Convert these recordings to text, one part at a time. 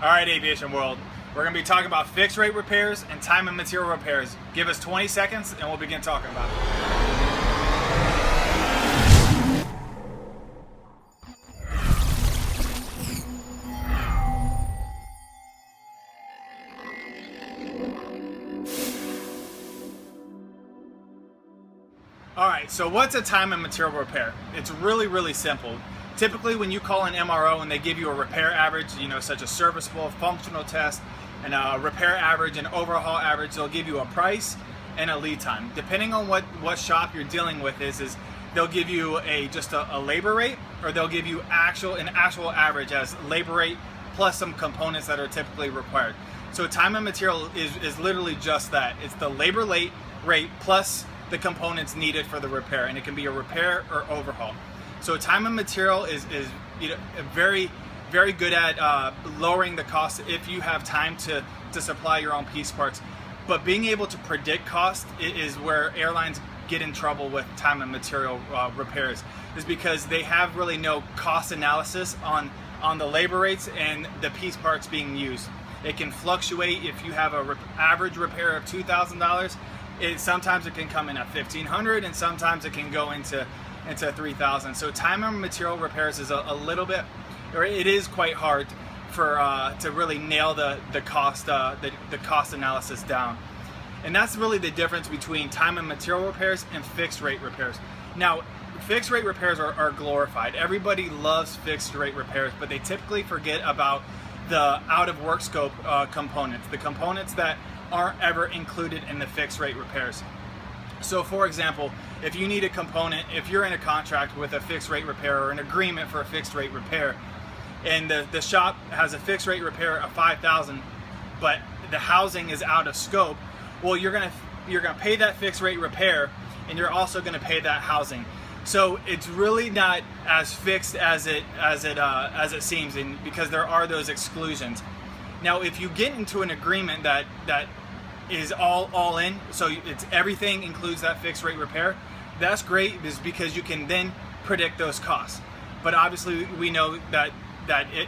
All right, Aviation World. We're going to be talking about fixed rate repairs and time and material repairs. Give us 20 seconds and we'll begin talking about it. Alright, so what's a time and material repair? It's really simple. Typically when you call an MRO and they give you a repair average, such as serviceable, functional test, and a repair average and overhaul average, they'll give you a price and a lead time. Depending on what shop you're dealing with is they'll give you just a labor rate, or they'll give you an actual average as labor rate plus some components that are typically required. So time and material is literally just that. It's the labor rate plus the components needed for the repair, and it can be a repair or overhaul. So time and material is very good at lowering the cost if you have time to supply your own piece parts. But being able to predict cost is where airlines get in trouble with time and material repairs, is because they have really no cost analysis on the labor rates and the piece parts being used. It can fluctuate. If you have an average repair of $2,000, sometimes it can come in at $1,500, and sometimes it can go into $3,000. So time and material repairs is a little bit, or it is quite hard to really nail the cost analysis down. And that's really the difference between time and material repairs and fixed rate repairs. Now, fixed rate repairs are glorified. Everybody loves fixed rate repairs, but they typically forget about the out of work scope components, the components that aren't ever included in the fixed rate repairs. So for example, if you need a component, if you're in a contract with a fixed rate repair or an agreement for a fixed rate repair, and the shop has a fixed rate repair of $5,000, but the housing is out of scope, well, you're gonna pay that fixed rate repair, and you're also gonna pay that housing. So it's really not as fixed as it seems, and because there are those exclusions. Now, if you get into an agreement that is all in, so it's everything includes that fixed rate repair, that's great, is because you can then predict those costs. But obviously we know that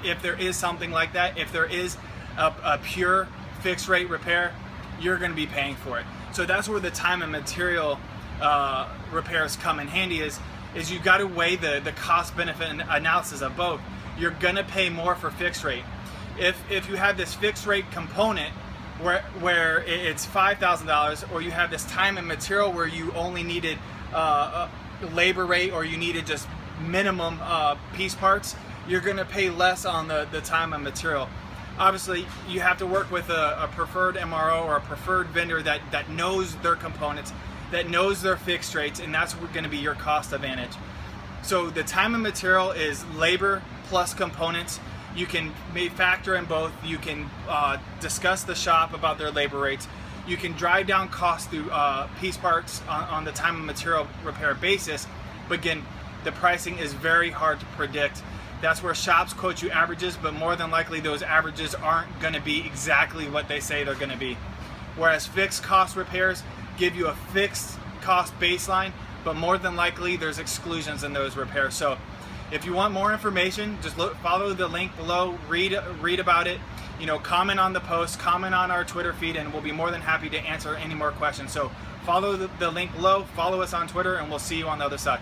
if there is something like that, if there is a pure fixed rate repair, you're going to be paying for it. So that's where the time and material repairs come in handy, is you got to weigh the cost benefit analysis of both. You're going to pay more for fixed rate. If you have this fixed rate component where it's $5,000, or you have this time and material where you only needed labor rate, or you needed just minimum piece parts, you're going to pay less on the time and material. Obviously, you have to work with a preferred MRO or a preferred vendor that knows their components, that knows their fixed rates, and that's going to be your cost advantage. So the time and material is labor plus components. You can factor in both. You can discuss the shop about their labor rates. You can drive down costs through piece parts on the time and material repair basis. But again, the pricing is very hard to predict. That's where shops quote you averages, but more than likely those averages aren't going to be exactly what they say they're going to be. Whereas fixed cost repairs give you a fixed cost baseline, but more than likely there's exclusions in those repairs. So if you want more information, just follow the link below, read about it, comment on the post, comment on our Twitter feed, and we'll be more than happy to answer any more questions. So follow the link below, follow us on Twitter, and we'll see you on the other side.